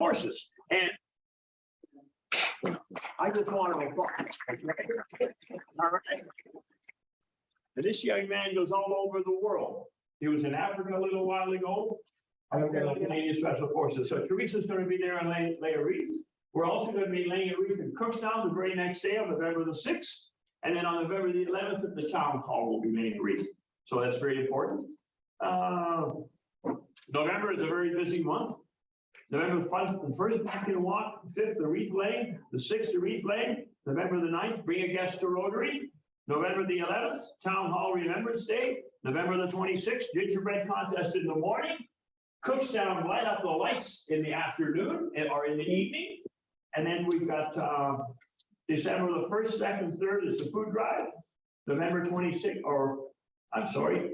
horses. And I just want to. All right. And this young man goes all over the world. He was in Africa a little while ago. I don't know, Canadian Special Forces. So Teresa's going to be there and lay a wreath. We're also going to be laying a wreath in Cookstown the very next day on November the 6th. And then on November the 11th at the town hall, we'll be laying a wreath. So that's very important. November is a very busy month. November the 1st, back in the walk, 5th, the wreath laying, the 6th, the wreath laying, November the 9th, bring a guest to Rotary. November the 11th, Town Hall Remembrance Day. November the 26th, gingerbread contest in the morning. Cookstown, light up the lights in the afternoon or in the evening. And then we've got December the 1st, 2nd, 3rd is the food drive. November 26th, or I'm sorry,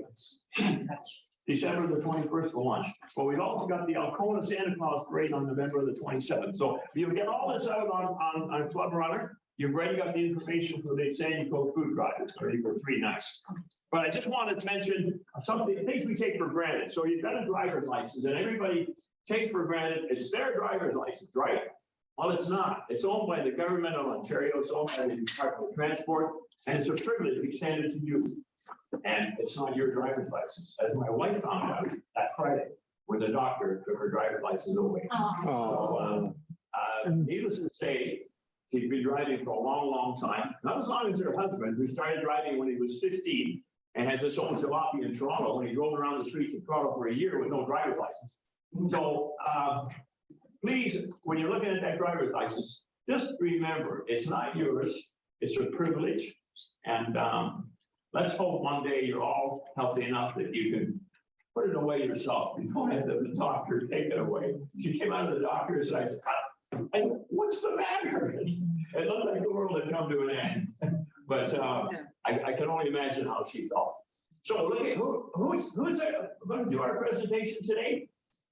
December the 21st for lunch. But we've also got the Alcona Santa Claus parade on November the 27th. So you get all this out on Club Runner. You've already got the information for the San Diego food drive. It's already for 3 nights. But I just wanted to mention some of the things we take for granted. So you've got a driver's license, and everybody takes for granted it's their driver's license, right? Well, it's not. It's owned by the government of Ontario. It's owned by the Department of Transport, and it's a privilege extended to you. And it's not your driver's license. As my wife found out that Friday, when the doctor took her driver's license away. So, needless to say, she'd been driving for a long, long time. Not as long as her husband, who started driving when he was 15 and had this own jalopy in Toronto when he drove around the streets of Toronto for a year with no driver's license. So please, when you're looking at that driver's license, just remember, it's not yours. It's a privilege. And let's hope one day you're all healthy enough that you can put it away yourself. You don't have the doctor take it away. She came out of the doctor and said, what's the matter? It looked like the world had come to an end. But I can only imagine how she felt. So look at who's going to do our presentation today.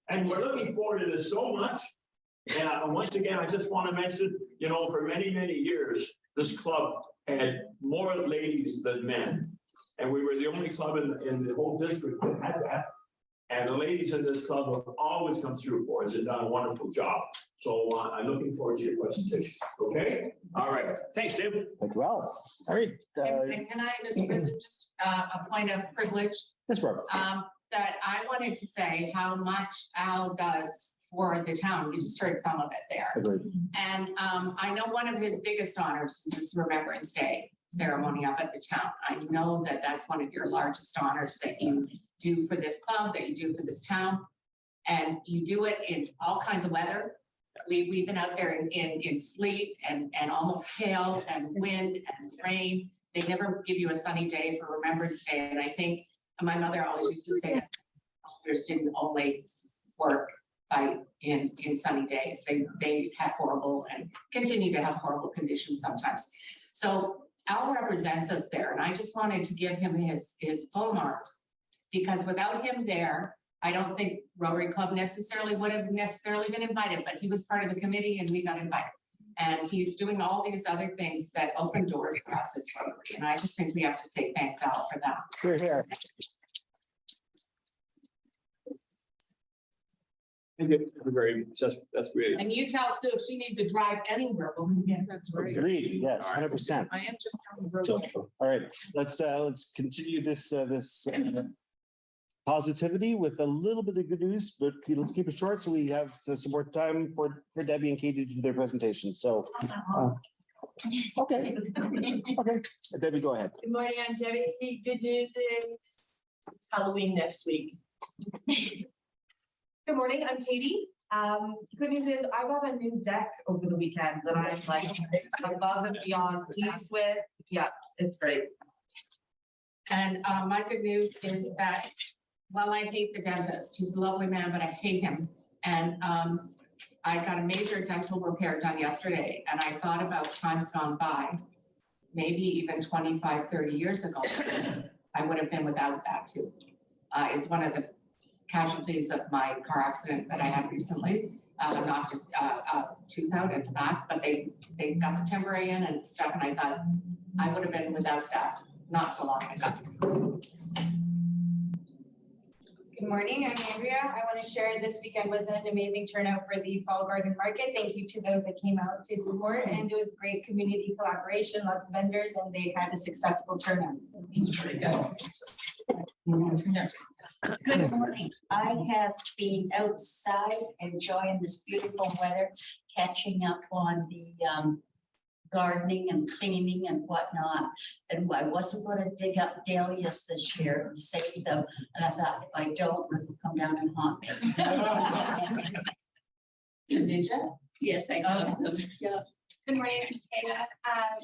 And we're looking forward to this so much. And once again, I just want to mention, you know, for many, many years, this club had more ladies than men. And we were the only club in the whole district that had that. And the ladies in this club have always come through for us and done a wonderful job. So I'm looking forward to your presentation. Okay? All right. Thanks, Tim. Well, all right. And can I, Mr. President, just a point of privilege? Yes, Robert. That I wanted to say how much Al does for the town. You just heard some of it there. Agreed. And I know one of his biggest honors is this Remembrance Day ceremony up at the town. I know that that's one of your largest honors that you do for this club, that you do for this town. And you do it in all kinds of weather. We've been out there in sleet and almost hail and wind and rain. They never give you a sunny day for Remembrance Day. And I think my mother always used to say that soldiers didn't always work in sunny days. They had horrible and continue to have horrible conditions sometimes. So Al represents us there. And I just wanted to give him his full marks, because without him there, I don't think Rotary Club necessarily would have been invited, but he was part of the committee and we got invited. And he's doing all these other things that open doors for us as Rotary. And I just think we have to say thanks, Al, for that. We're here. Thank you very much. That's great. And you tell Sue if she needs to drive anywhere, we'll get that's right. Agreed. Yes, 100%. I am just on the road. So, all right, let's continue this positivity with a little bit of good news, but let's keep it short so we have some more time for Debbie and Katie to do their presentation. So, okay, Debbie, go ahead. Good morning, I'm Debbie. Good news is it's Halloween next week. Good morning, I'm Katie. Good news is I got a new deck over the weekend that I'm like above and beyond pleased with. Yeah, it's great. And my good news is that, well, I hate the dentist. He's a lovely man, but I hate him. And I got a major dental repair done yesterday, and I thought about times gone by, maybe even 25, 30 years ago, I would have been without that too. It's one of the casualties of my car accident that I had recently. Knocked a tooth out at the back, but they got the temporary in and stuff, and I thought I would have been without that not so long ago. Good morning, I'm Andrea. I want to share this weekend was an amazing turnout for the Fall Garden Market. Thank you to those that came out to support, and it was great community collaboration, lots of vendors, and they had a successful turnout. It's pretty good. Good morning. I have been outside enjoying this beautiful weather, catching up on the gardening and cleaning and whatnot. And I wasn't going to dig up dahlias this year and save them. And I thought, if I don't, it will come down and haunt me. So did you? Yes, I did. Yeah. Good morning, I'm Kayla.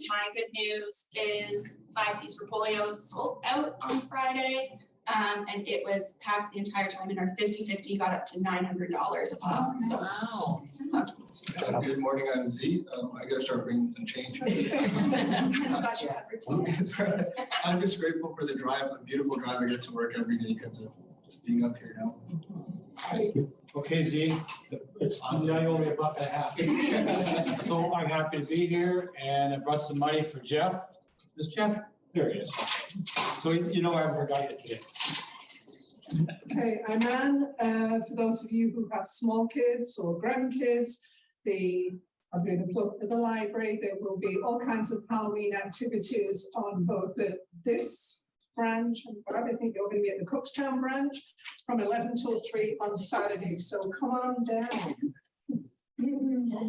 My good news is 5-piece Repolyo sold out on Friday. And it was packed the entire time, and our 50/50 got up to $900 a pop. So Wow. Good morning, I'm Z. I gotta start bringing some change. got you covered. I'm just grateful for the drive, a beautiful drive I get to work every day because of just being up here now. Okay, Z, it's now only about the half. So I'm happy to be here and I brought some money for Jeff. Is Jeff? There he is. So you know I haven't forgot you today. Okay, I'm Anne. For those of you who have small kids or grandkids, I'm going to plug for the library. There will be all kinds of Halloween activities on both this branch and I think you're going to be at the Cookstown branch from 11 till 3 on Saturday. So come on down.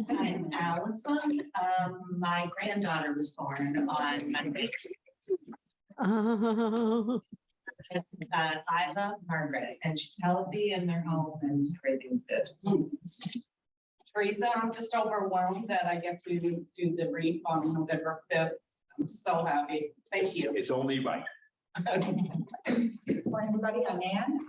I'm Allison. My granddaughter was born on Monday. I love Margaret, and she's healthy in their home and everything's good. Teresa, I'm just overwhelmed that I get to do the read on November 5th. I'm so happy. Thank you. It's only right. Good morning, everybody. I'm Ann.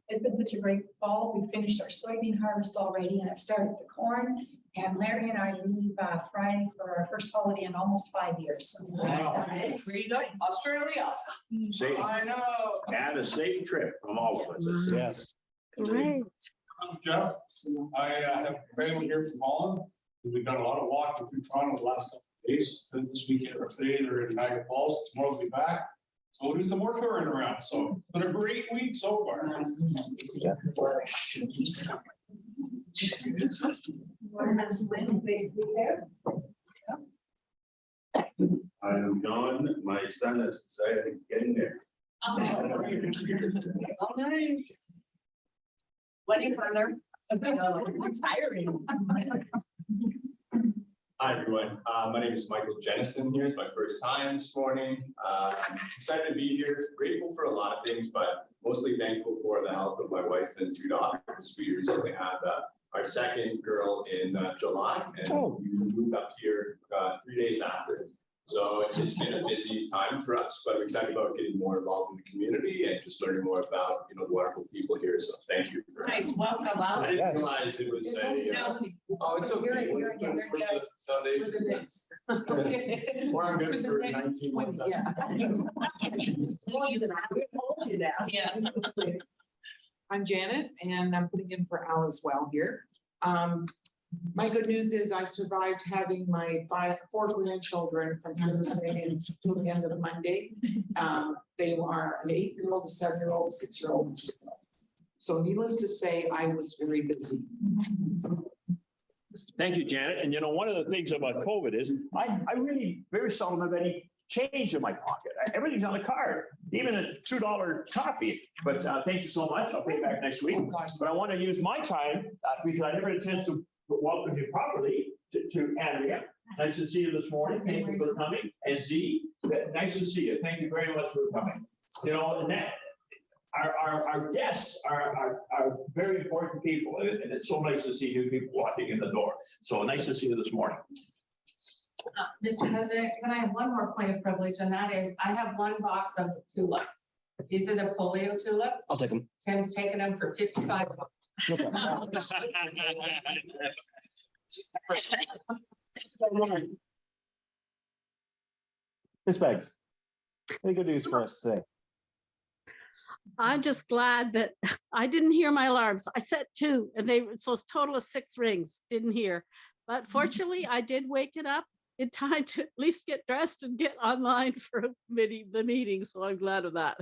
It's been such a great fall. We finished our soybean harvest already and I've started the corn. And Larry and I leave Friday for our first holiday in almost 5 years. So Wow. Where you going? Australia. Safe, I know. and a safe trip from all of us. Yes. Great. I'm Jeff. I have family here from Holland. We've done a lot of walking through Toronto the last couple of days. So this weekend or today, they're in Niagara Falls. Tomorrow we'll be back. So we'll do some more touring around. So it's been a great week so far. I am John. My son has decided to get in there. Oh, nice. Wedding planner. Tiring. Hi, everyone. My name is Michael Jennison here. It's my first time this morning. Excited to be here. Grateful for a lot of things, but mostly thankful for the health of my wife and 2 daughters. We recently had our second girl in July, and we moved up here 3 days after. So it's been a busy time for us, but I'm excited about getting more involved in the community and just learning more about, the wonderful people here. So thank you. Nice, welcome. I didn't realize it was a. Oh, it's okay. You're again. For the foundation. Or I'm good for 19 months. Yeah. I'm Janet and I'm putting in for Al as well here. My good news is I survived having my 4 grandchildren from Thursday until the end of Monday. They are an 8-year-old, a 7-year-old, a 6-year-old. So needless to say, I was very busy. Thank you, Janet. And one of the things about COVID is I really very seldom have any change in my pocket. Everything's on the card, even a $2 coffee. But thank you so much. I'll pay back next week. But I want to use my time because I never had a chance to welcome you properly to Andrea. Nice to see you this morning. Thank you for coming. And Z, nice to see you. Thank you very much for coming. And that our guests are very important people, and it's so nice to see new people walking in the door. So nice to see you this morning. Mr. President, can I have one more point of privilege, and that is I have 1 box of tulips. These are the polio tulips. I'll take them. Tim's taking them for $55. No problem. Ms. Beggs, any good news for us today? I'm just glad that I didn't hear my alarms. I set 2 and so it's a total of 6 rings, didn't hear. But fortunately, I did wake it up in time to at least get dressed and get online for the meeting. So I'm glad of that.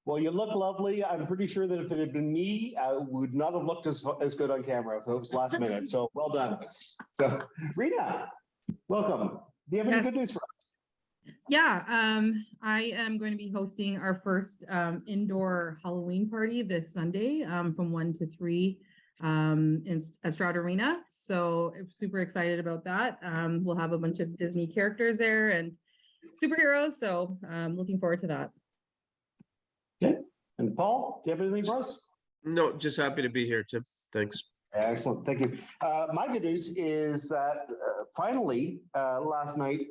Well, you look lovely. I'm pretty sure that if it had been me, I would not have looked as good on camera if it was last minute. So well done. So, Rita, welcome. Do you have any Yes. good news for us? Yeah, I am going to be hosting our first indoor Halloween party this Sunday from 1 to 3 in Estrada Arena. So I'm super excited about that. We'll have a bunch of Disney characters there and superheroes. So looking forward to that. Okay. And Paul, do you have anything for us? No, just happy to be here, Tim. Thanks. Excellent. Thank you. My good news is that finally, last night,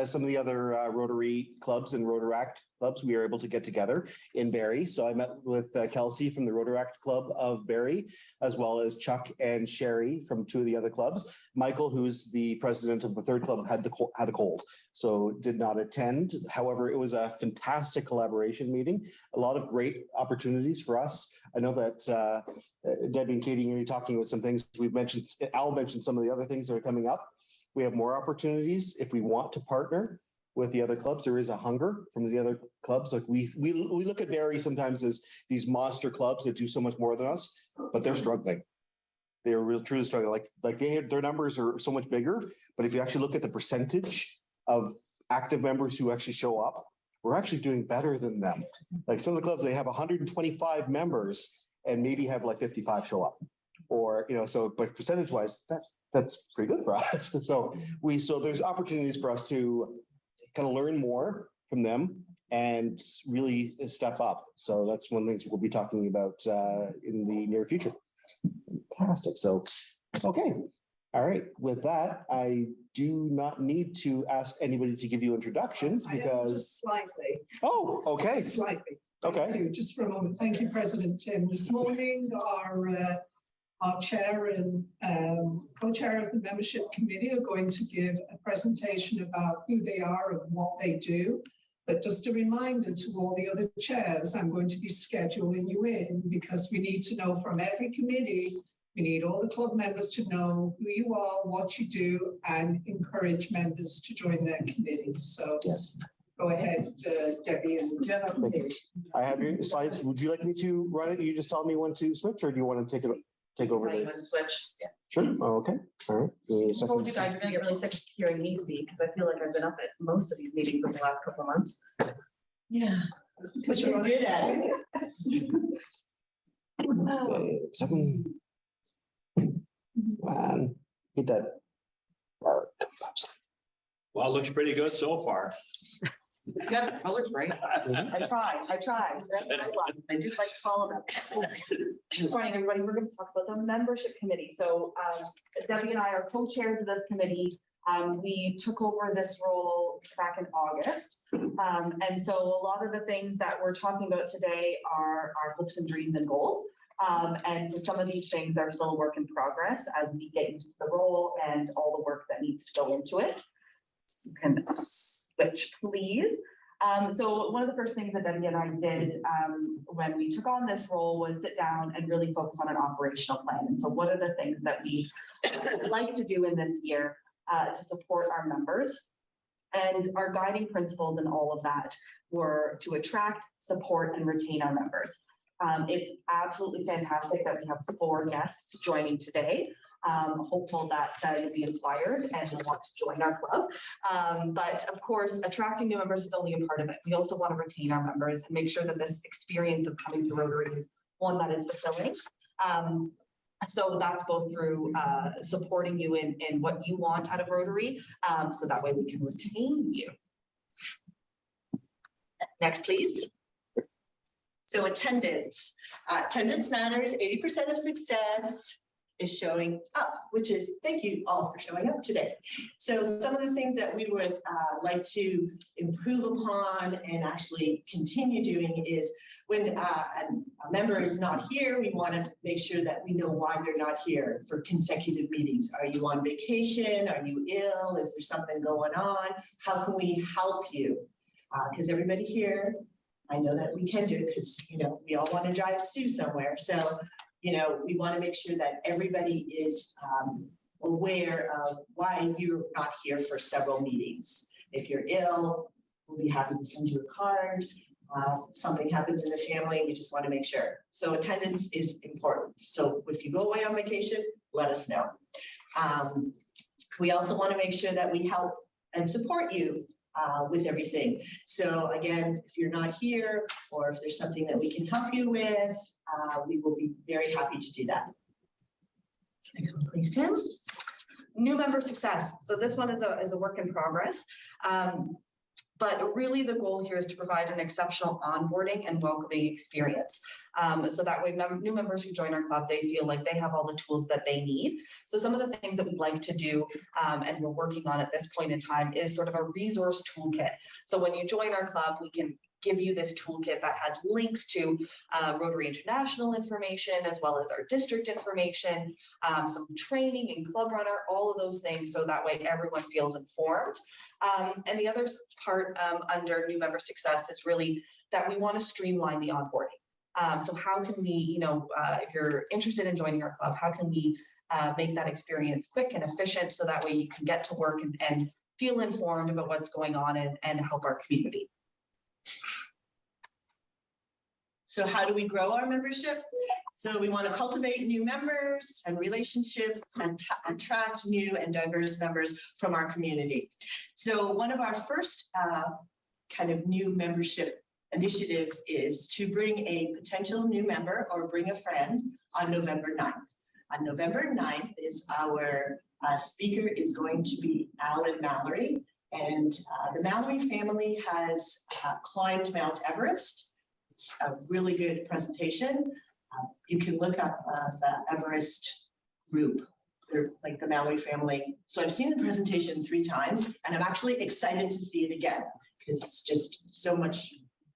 some of the other Rotary clubs and Rotaract clubs, we were able to get together in Barrie. So I met with Kelsey from the Rotaract Club of Barrie, as well as Chuck and Sherry from 2 of the other clubs. Michael, who's the president of the 3rd club, had a cold, so did not attend. However, it was a fantastic collaboration meeting, a lot of great opportunities for us. I know that Debbie and Katie are going to be talking about some things we've mentioned. Al mentioned some of the other things that are coming up. We have more opportunities if we want to partner with the other clubs. There is a hunger from the other clubs. Like we look at Barrie sometimes as these monster clubs that do so much more than us, but they're struggling. They're really truly struggling. Like their numbers are so much bigger. But if you actually look at the percentage of active members who actually show up, we're actually doing better than them. Like some of the clubs, they have 125 members and maybe have like 55 show up. Or, but percentage wise, that's pretty good for us. So there's opportunities for us to kind of learn more from them and really step up. So that's one of the things we'll be talking about in the near future. Fantastic. So, okay. All right. With that, I do not need to ask anybody to give you introductions because. Just slightly. Oh, okay. Just slightly. Okay. Thank you. Just for a moment. Thank you, President Tim. This morning, our chair and co-chair of the membership committee are going to give a presentation about who they are and what they do. But just a reminder to all the other chairs, I'm going to be scheduling you in because we need to know from every committee, we need all the club members to know who you are, what you do, and encourage members to join their committees. So yes. Go ahead, Debbie. And I have your slides. Would you like me to run it? You just tell me when to switch, or do you want to take over? Switch. Yeah. Sure. Oh, okay. All right. I told you guys you're gonna get really sick of hearing me speak because I feel like I've been up at most of these meetings in the last couple of months. Yeah. Because you're good at it. Okay, 7. Man, get that. Well, it looks pretty good so far. Yeah, the color's great. I tried. I do like to follow them. Good morning, everybody. We're going to talk about the membership committee. So Debbie and I are co-chairs of this committee. We took over this role back in August. And so a lot of the things that we're talking about today are our hopes and dreams and goals. And so some of these things are still a work in progress as we get into the role and all the work that needs to go into it. You can switch, please. So one of the first things that Debbie and I did when we took on this role was sit down and really focus on an operational plan. And so what are the things that we like to do in this year to support our members? And our guiding principles in all of that were to attract, support, and retain our members. It's absolutely fantastic that we have 4 guests joining today. Hopeful that you'll be inspired and you'll want to join our club. But of course, attracting new members is only a part of it. We also want to retain our members and make sure that this experience of coming to Rotary is one that is fulfilling. So that's both through supporting you in what you want out of Rotary, so that way we can retain you. Next, please. So attendance. Attendance matters. 80% of success is showing up, which is thank you all for showing up today. So some of the things that we would like to improve upon and actually continue doing is when a member is not here, we want to make sure that we know why they're not here for consecutive meetings. Are you on vacation? Are you ill? Is there something going on? How can we help you? Because everybody here, I know that we can do it because, we all want to drive Sue somewhere. So, we want to make sure that everybody is aware of why you're not here for several meetings. If you're ill, we'll be happy to send you a card. Something happens in the family, we just want to make sure. So attendance is important. So if you go away on vacation, let us know. We also want to make sure that we help and support you with everything. So again, if you're not here, or if there's something that we can help you with, we will be very happy to do that. Next one, please, Tim. New member success. So this one is a work in progress. But really the goal here is to provide an exceptional onboarding and welcoming experience. So that way new members who join our club, they feel like they have all the tools that they need. So some of the things that we'd like to do and we're working on at this point in time is sort of a resource toolkit. So when you join our club, we can give you this toolkit that has links to Rotary International information, as well as our district information, some training and club runner, all of those things. So that way everyone feels informed. And the other part under new member success is really that we want to streamline the onboarding. So how can we, if you're interested in joining our club, how can we make that experience quick and efficient so that way you can get to work and feel informed about what's going on and help our community. So how do we grow our membership? So we want to cultivate new members and relationships and attract new and diverse members from our community. So one of our first kind of new membership initiatives is to bring a potential new member or bring a friend on November 9th. On November 9th is our speaker is going to be Alan Mallory. And the Mallory family has climbed Mount Everest. It's a really good presentation. You can look up the Everest group. They're like the Mallory family. So I've seen the presentation 3 times and I'm actually excited to see it again because it's just so much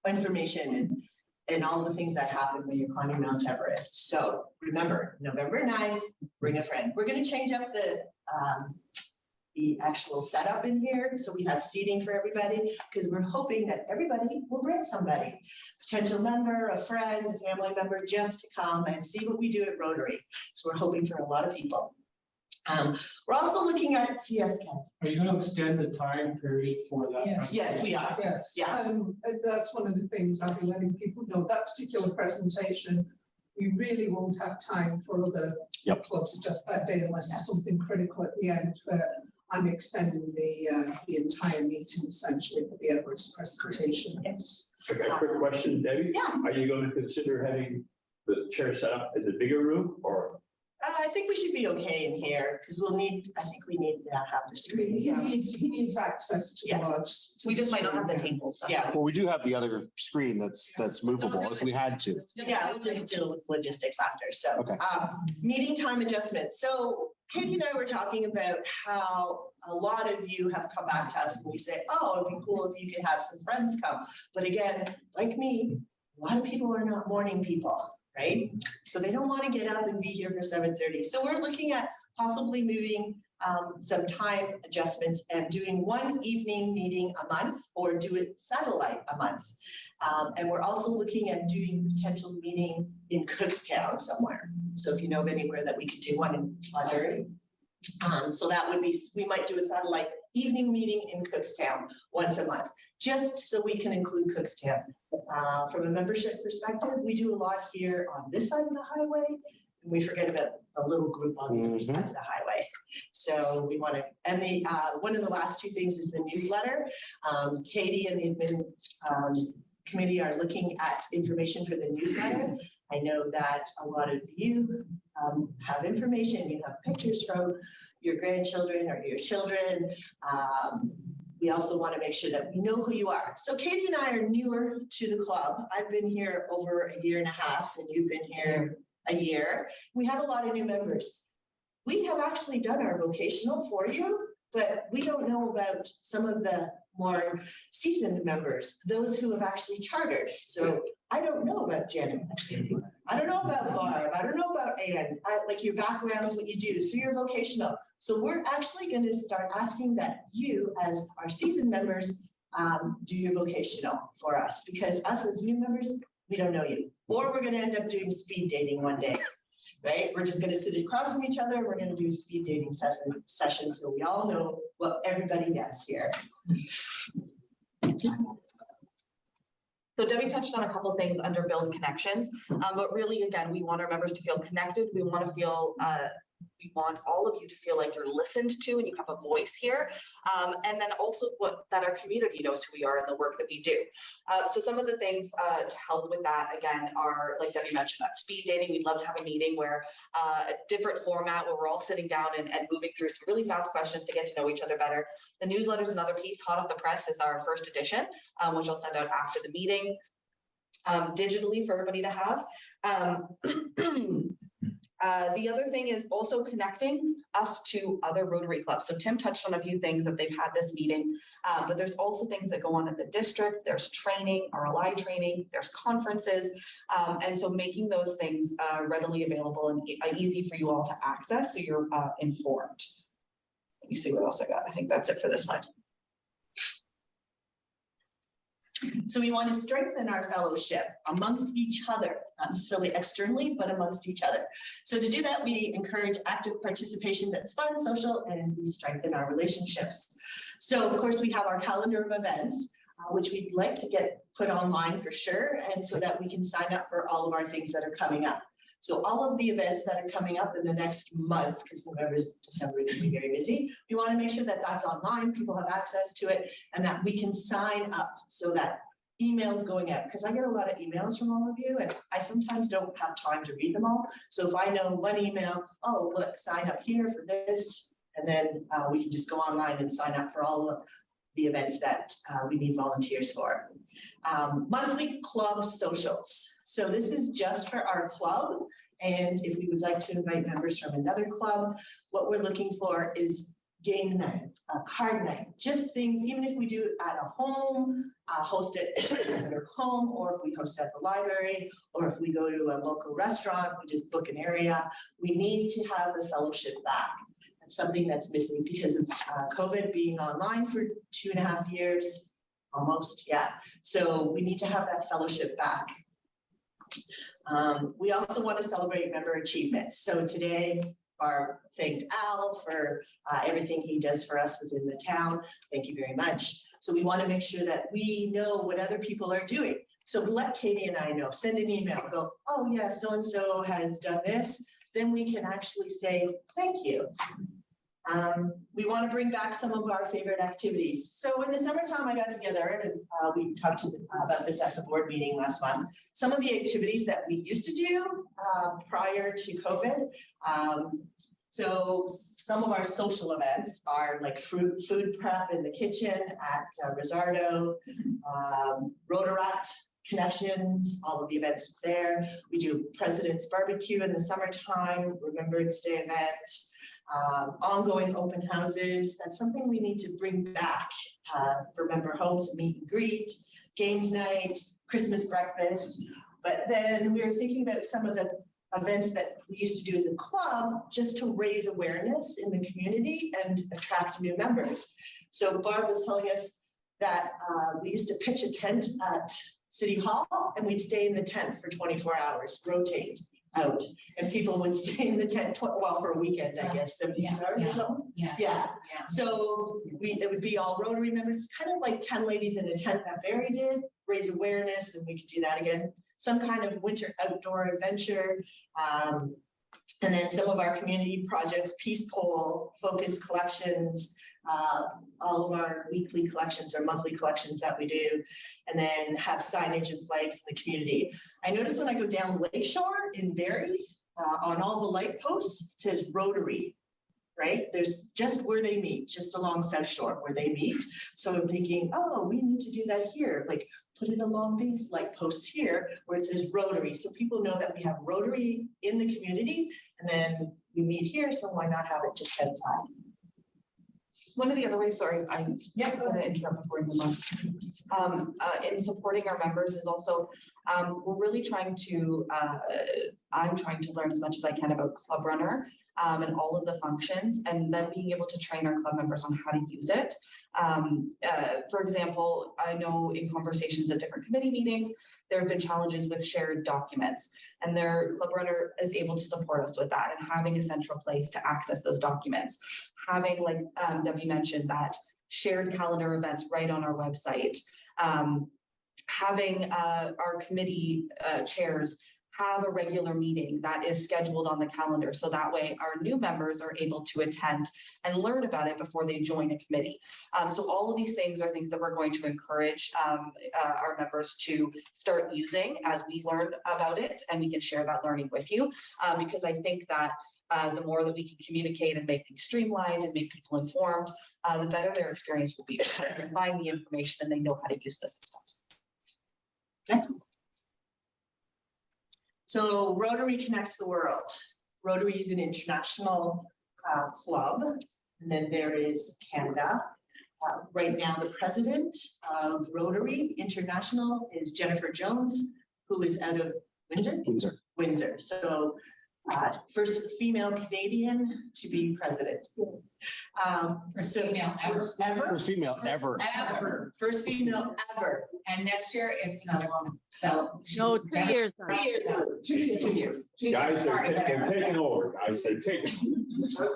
information and all the things that happen when you're climbing Mount Everest. So remember, November 9th, bring a friend. We're going to change up the actual setup in here. So we have seating for everybody because we're hoping that everybody will bring somebody, potential member, a friend, a family member, just to come and see what we do at Rotary. So we're hoping for a lot of people. We're also looking at, yes, Ken. Are you gonna extend the time period for that? Yes. Yes, we are. Yes. Yeah. That's one of the things I'll be letting people know. That particular presentation, we really won't have time for other club stuff that day unless there's something critical at the end. But I'm extending the entire meeting essentially for the Everest presentation. Yes. Okay, quick question, Debbie. Yeah. Are you going to consider having the chair set up in the bigger room or? I think we should be okay in here because I think we need to have the screen. He needs access to the large. We just might not have the tables. Yeah. Well, we do have the other screen that's movable if we had to. Yeah, we'll just deal with logistics after. So, Okay. Meeting time adjustments. So Katie and I were talking about how a lot of you have come back to us and we say, oh, it'd be cool if you could have some friends come. But again, like me, a lot of people are not morning people, right? So they don't want to get up and be here for 7:30. So we're looking at possibly moving some time adjustments and doing one evening meeting a month or do it satellite a month. And we're also looking at doing potential meeting in Cookstown somewhere. So if you know of anywhere that we could do one in London. So that would be, we might do a satellite evening meeting in Cookstown once a month, just so we can include Cookstown. From a membership perspective, we do a lot here on this side of the highway. And we forget about the little group on the other side of the highway. So we want to, and the one of the last 2 things is the newsletter. Katie and the admin committee are looking at information for the newsletter. I know that a lot of you have information, you have pictures from your grandchildren or your children. We also want to make sure that we know who you are. So Katie and I are newer to the club. I've been here over 1.5 years and you've been here a year. We have a lot of new members. We have actually done our vocational for you, but we don't know about some of the more seasoned members, those who have actually chartered. So I don't know about Jen. I don't know about Barb. I don't know about Ann. Like your backgrounds, what you do. So you're vocational. So we're actually going to start asking that you, as our seasoned members, do your vocational for us, because us as new members, we don't know you. Or we're going to end up doing speed dating one day. Right? We're just going to sit across from each other. We're going to do a speed dating session so we all know what everybody does here. So Debbie touched on a couple things under build connections, but really, again, we want our members to feel connected. We want to feel, we want all of you to feel like you're listened to and you have a voice here. And then also that our community knows who we are and the work that we do. So some of the things to help with that, again, are, like Debbie mentioned, that speed dating. We'd love to have a meeting where a different format where we're all sitting down and moving through some really fast questions to get to know each other better. The newsletter is another piece. Hot off the press is our first edition, which I'll send out after the meeting, digitally for everybody to have. The other thing is also connecting us to other Rotary clubs. So Tim touched on a few things that they've had this meeting, but there's also things that go on at the district. There's training, RLI training, there's conferences. And so making those things readily available and easy for you all to access so you're informed. Let me see what else I got. I think that's it for this slide. So we want to strengthen our fellowship amongst each other, not necessarily externally, but amongst each other. So to do that, we encourage active participation that's fun, social, and we strengthen our relationships. So of course, we have our calendar of events, which we'd like to get put online for sure, and so that we can sign up for all of our things that are coming up. So all of the events that are coming up in the next month, because November, December is going to be very busy, we want to make sure that that's online, people have access to it, and that we can sign up so that emails going out, because I get a lot of emails from all of you, and I sometimes don't have time to read them all. So if I know one email, oh, look, sign up here for this, and then we can just go online and sign up for all of the events that we need volunteers for. Monthly club socials. So this is just for our club. And if we would like to invite members from another club, what we're looking for is game night, card night, just things, even if we do it at a home, host it at our home, or if we host at the library, or if we go to a local restaurant, we just book an area. We need to have the fellowship back. That's something that's missing because of COVID being online for 2.5 years, almost, yeah. So we need to have that fellowship back. We also want to celebrate member achievements. So today, Barb thanked Al for everything he does for us within the town. Thank you very much. So we want to make sure that we know what other people are doing. So let Katie and I know, send an email, go, oh yeah, so-and-so has done this. Then we can actually say, thank you. We want to bring back some of our favorite activities. So in the summertime, I got together and we talked about this at the board meeting last month. Some of the activities that we used to do prior to COVID. So some of our social events are like food prep in the kitchen at Rosardo, Rotaract connections, all of the events there. We do President's Barbecue in the summertime, Remembrance Day event, ongoing open houses. That's something we need to bring back for member homes, meet and greet, games night, Christmas breakfast. But then we were thinking about some of the events that we used to do as a club just to raise awareness in the community and attract new members. So Barb was telling us that we used to pitch a tent at City Hall and we'd stay in the tent for 24 hours, rotate out, and people would stay in the tent, well, for a weekend, I guess, 72 hours or something. Yeah. So it would be all Rotary members, kind of like 10 ladies in a tent that Barry did, raise awareness, and we could do that again. Some kind of winter outdoor adventure. And then some of our community projects, Peace Pole, Focus Collections, all of our weekly collections or monthly collections that we do, and then have signage and flags in the community. I notice when I go down Lakeshore in Barrie, on all the light posts, it says Rotary, right? There's just where they meet, just along South Shore where they meet. So I'm thinking, oh, we need to do that here. Like put it along these light posts here where it says Rotary. So people know that we have Rotary in the community and then we meet here. So why not have it just outside? One of the other ways, sorry, I'm going to interrupt before we move on. In supporting our members is also, we're really trying to, I'm trying to learn as much as I can about Club Runner and all of the functions, and then being able to train our club members on how to use it. For example, I know in conversations at different committee meetings, there have been challenges with shared documents, and their Club Runner is able to support us with that and having a central place to access those documents. Having, like Debbie mentioned, that shared calendar events right on our website. having our committee chairs have a regular meeting that is scheduled on the calendar. So that way our new members are able to attend and learn about it before they join a committee. So all of these things are things that we're going to encourage our members to start using as we learn about it, and we can share that learning with you. Because I think that the more that we can communicate and make things streamlined and make people informed, the better their experience will be. They can find the information and they know how to use the systems. Excellent. So Rotary connects the world. Rotary is an international club, and then there is Canada. Right now, the president of Rotary International is Jennifer Jones, who is out of Windsor. Windsor. So first female Canadian to be president. First female ever. First female ever. Ever. First female ever. And next year it's another woman. So. No, 2 years. 3 years. 2 years. 2 years. Guys, Sorry, they're whatever. taking over. Guys, they're taking. So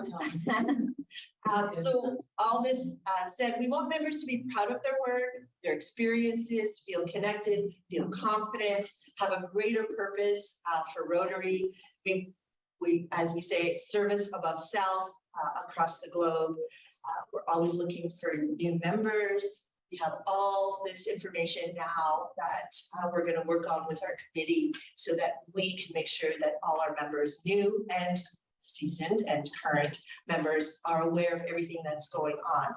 all this said, we want members to be proud of their work, their experiences, feel connected, feel confident, have a greater purpose for Rotary. We, as we say, service above self across the globe. We're always looking for new members. We have all this information now that we're going to work on with our committee so that we can make sure that all our members, new and seasoned and current members, are aware of everything that's going on.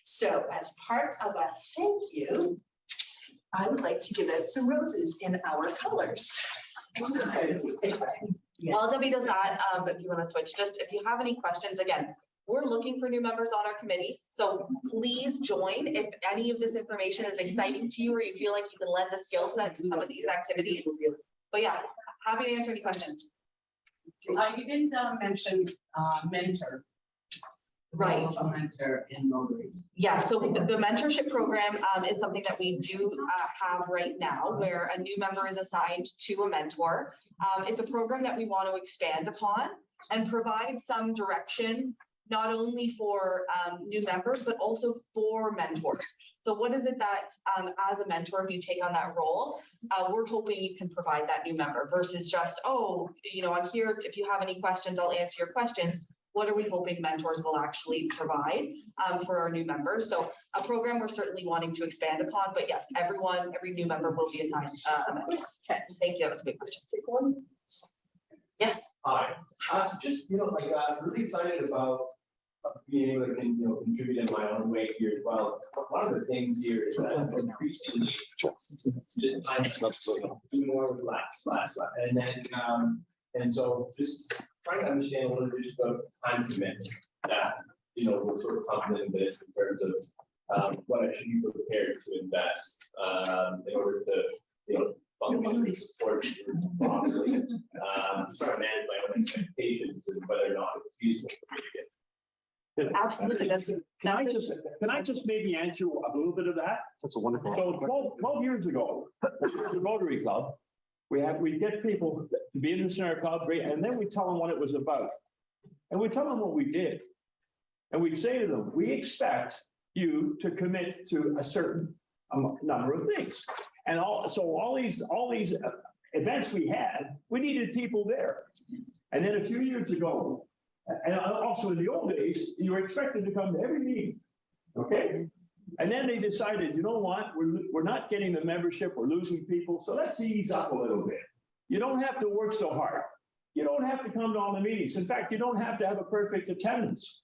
So as part of a thank you, I would like to give out some roses in our colors. While Debbie does that, if you want to switch, just if you have any questions, again, we're looking for new members on our committee. So please join if any of this information is exciting to you or you feel like you can lend a skill set to some of these activities. But yeah, happy to answer any questions. You didn't mention mentor. Right. A mentor in Rotary. Yeah, so the mentorship program is something that we do have right now where a new member is assigned to a mentor. It's a program that we want to expand upon and provide some direction, not only for new members, but also for mentors. So what is it that as a mentor, if you take on that role, we're hoping you can provide that new member versus just, oh, you know, I'm here. If you have any questions, I'll answer your questions. What are we hoping mentors will actually provide for our new members? So a program we're certainly wanting to expand upon, but yes, every new member will be assigned a mentor. Okay, thank you. That was a good question. Yes. Hi, just, I'm really excited about being able to, contribute in my own way here as well. One of the things here is that increasingly just time to be more relaxed, and then, and so just trying to understand a little bit just about time commitment that, we're sort of confident in this in terms of what I should be prepared to invest in order to, function and support properly. Sort of manage my own expectations and whether or not it's feasible for me to get. Absolutely. Can I just maybe answer a little bit of that? That's a wonderful. So 12 years ago, the Rotary Club, we get people to be in our club, and then we tell them what it was about. And we tell them what we did. And we say to them, we expect you to commit to a certain number of things. And all these events we had, we needed people there. And then a few years ago, and also in the old days, you were expected to come to every meeting, okay? And then they decided, you know what, we're not getting the membership, we're losing people, so let's ease up a little bit. You don't have to work so hard. You don't have to come to all the meetings. In fact, you don't have to have a perfect attendance.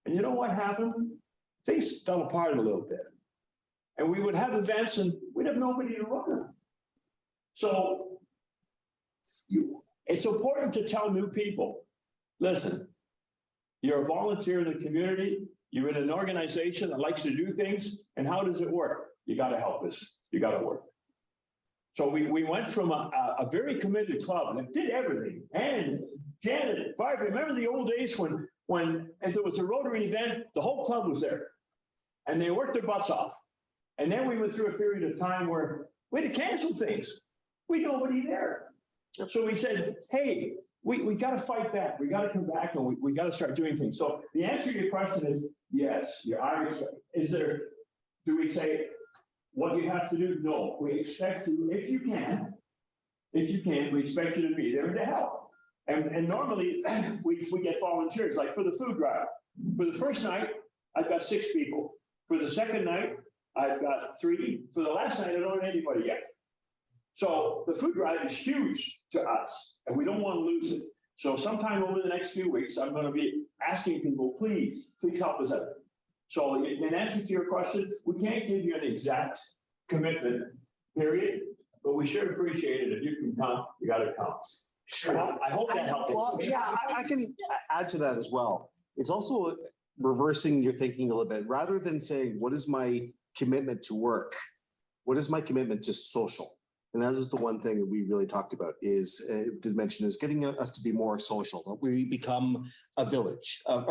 And you know what happened? Things fell apart a little bit. And we would have events and we'd have nobody to run them. So it's important to tell new people, listen, you're a volunteer in the community, you're in an organization that likes to do things, and how does it work? You got to help us. You got to work. So we went from a very committed club that did everything. And Janet, Barb, remember the old days when if there was a Rotary event, the whole club was there. And they worked their butts off. And then we went through a period of time where we had to cancel things. We had nobody there. So we said, hey, we got to fight back. We got to come back and we got to start doing things. So the answer to your question is yes. Is there, do we say, what you have to do? No, we expect you, if you can, we expect you to be there to help. And normally, we get volunteers, like for the food drive. For the first night, I've got 6 people. For the second night, I've got 3. For the last night, I don't have anybody yet. So the food drive is huge to us, and we don't want to lose it. So sometime over the next few weeks, I'm going to be asking people, please help us out. So in answer to your question, we can't give you an exact commitment, period, but we sure appreciate it. If you can come, you got to come. Sure. I hope that helps. Well, yeah, I can add to that as well. It's also reversing your thinking a little bit. Rather than saying, what is my commitment to work? What is my commitment to social? And that is the one thing that we really talked about is, did mention, is getting us to be more social. That we become a village, a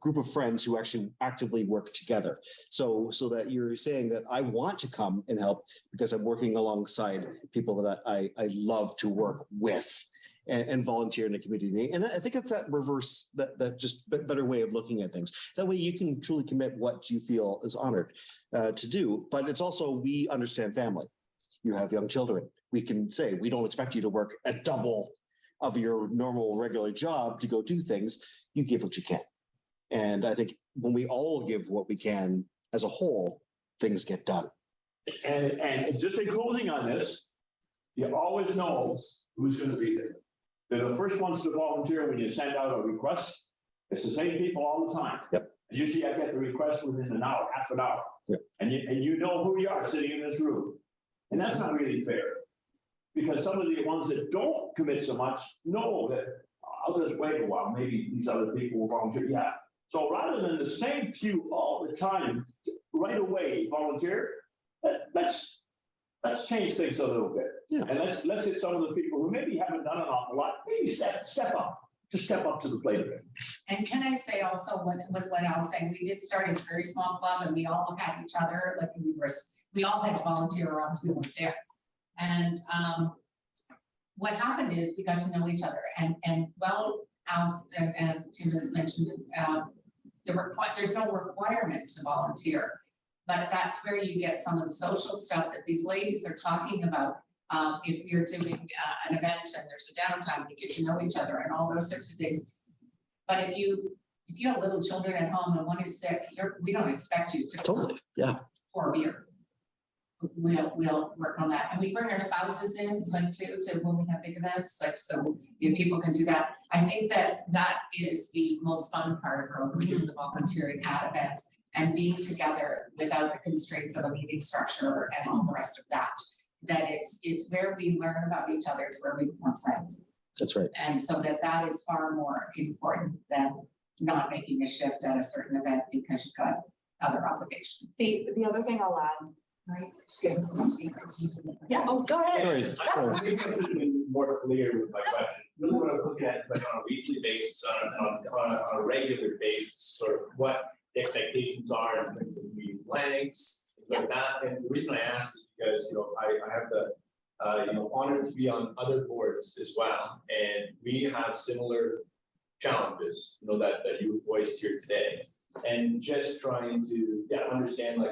group of friends who actually actively work together. So that you're saying that I want to come and help because I'm working alongside people that I love to work with and volunteer in the community. And I think it's that reverse, that just better way of looking at things. That way you can truly commit what you feel is honored to do. But it's also, we understand family. You have young children. We can say, we don't expect you to work at double of your normal regular job to go do things. You give what you can. And I think when we all give what we can as a whole, things get done. And just in closing on this, you always know who's going to be there. They're the first ones to volunteer when you send out a request. It's the same people all the time. Yep. Usually I get the request within an hour, half an hour. Yep. And you know who you are sitting in this room. And that's not really fair. Because some of the ones that don't commit so much know that I'll just wait a while, maybe these other people will volunteer. Yeah. So rather than the same few all the time, right away volunteer, let's change things a little bit. Yeah. And let's hit some of the people who maybe haven't done an awful lot, maybe step up. Just step up to the plate a bit. And can I say also, with what I was saying, we did start as a very small club and we all had each other, like we all had to volunteer or else we weren't there. And what happened is we got to know each other and well, Alice and Tim has mentioned, there's no requirement to volunteer, but that's where you get some of the social stuff that these ladies are talking about. If you're doing an event and there's a downtime, you get to know each other and all those sorts of things. But if you have little children at home and one is sick, we don't expect you to Totally, yeah. pour a beer. We'll work on that. And we bring our spouses in like to when we have big events, like so if people can do that. I think that is the most fun part of Rotary is the volunteering at events and being together without the constraints of a meeting structure and all the rest of that. That it's where we learn about each other, it's where we become friends. That's right. And so that is far more important than not making a shift at a certain event because you've got other obligations. The other thing I'll add, right? Yeah, oh, go ahead. Sorry. More clear with my question. Really what I'm looking at is like on a weekly basis, on a regular basis, sort of what the expectations are in terms of meeting plannings, things like that. And the reason I ask is because, I have the, honor to be on other boards as well. And we have similar challenges, that you voiced here today. And just trying to, understand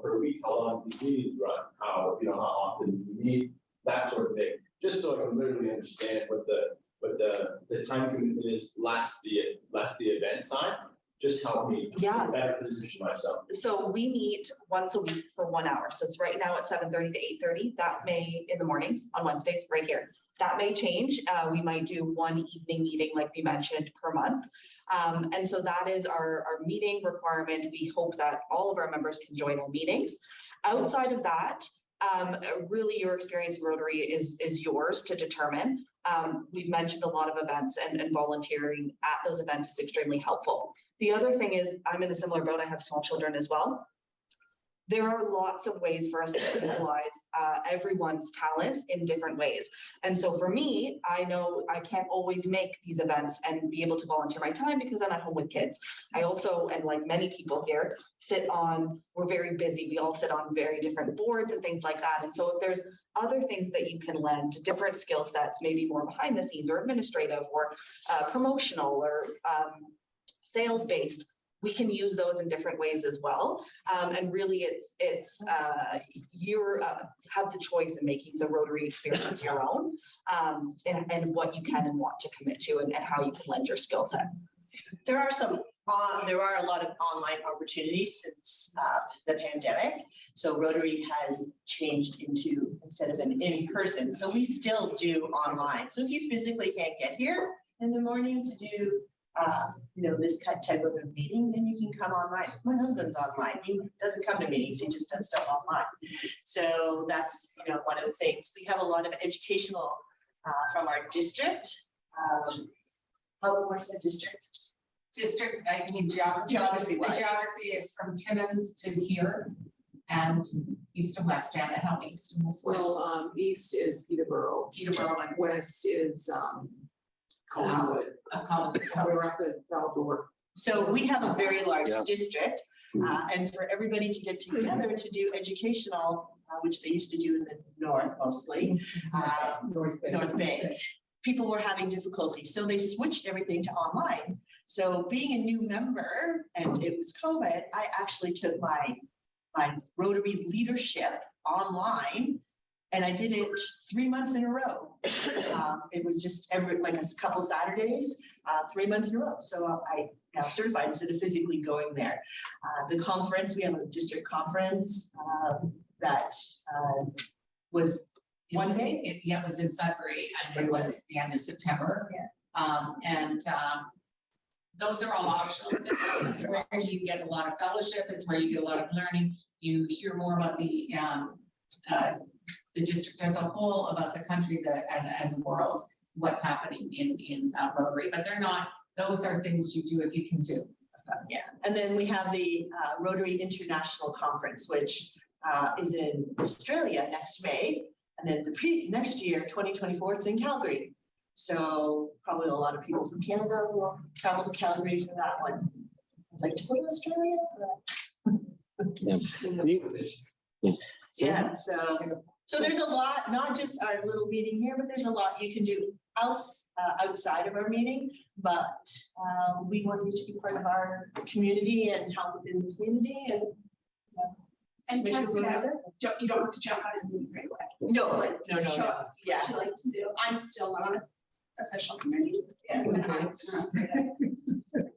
per week, how long do you need to run? How often do you meet? That sort of thing. Just so I can literally understand what the time commitment is, last the event side. Just help me better position myself. So we meet once a week for 1 hour. So it's right now at 7:30 to 8:30. That may, in the mornings on Wednesdays, right here. That may change. We might do one evening meeting, like we mentioned, per month. And so that is our meeting requirement. We hope that all of our members can join our meetings. Outside of that, really your experience in Rotary is yours to determine. We've mentioned a lot of events and volunteering at those events is extremely helpful. The other thing is I'm in a similar boat. I have small children as well. There are lots of ways for us to utilize everyone's talents in different ways. And so for me, I know I can't always make these events and be able to volunteer my time because I'm at home with kids. I also, and like many people here, we're very busy. We all sit on very different boards and things like that. And so if there's other things that you can lend, different skill sets, maybe more behind the scenes or administrative or promotional or sales-based, we can use those in different ways as well. And really you have the choice in making the Rotary experience your own, and what you can and want to commit to, and how you can lend your skill set. There are a lot of online opportunities since the pandemic. So Rotary has changed into, instead of an in-person, so we still do online. So if you physically can't get here in the morning to do this type of a meeting, then you can come online. My husband's online. He doesn't come to meetings, he just does stuff online. So that's, one of the things. We have a lot of educational from our district. What's the district? District, I mean geography. Geography The wise. geography is from Timmins to here and east and west. Janet, help me, east and west. Well, east is Peterborough. Peterborough and West is Collingwood. Collingwood. We're up at Val-d'Or. So we have a very large Yeah. district, and for everybody to get together to do educational, which they used to do in the north mostly, North Bay, people were having difficulty. So they switched everything to online. So being a new member, and it was COVID, I actually took my Rotary leadership online, and I did it 3 months in a row. It was just like a couple Saturdays, 3 months in a row. So I now certified instead of physically going there. The conference, we have a district conference that was one day. It was in Sudbury, and it was the end of September. Those are all optional. It's where you get a lot of fellowship. It's where you get a lot of learning. You hear more about the district as a whole, about the country, and the world, what's happening in Rotary. But they're not. Those are things you do if you can do. Yeah, and then we have the Rotary International Conference, which is in Australia next May, and then the next year, 2024, it's in Calgary. So probably a lot of people from Canada will travel to Calgary for that one. I'd like to go to Australia. Yeah, so there's a lot, not just our little meeting here, but there's a lot you can do outside of our meeting. But we want you to be part of our community and help within the community And make sure testing we're out, there. you don't have to jump out of the meeting right away. No. Show us what you like to do. I'm still not on an official committee.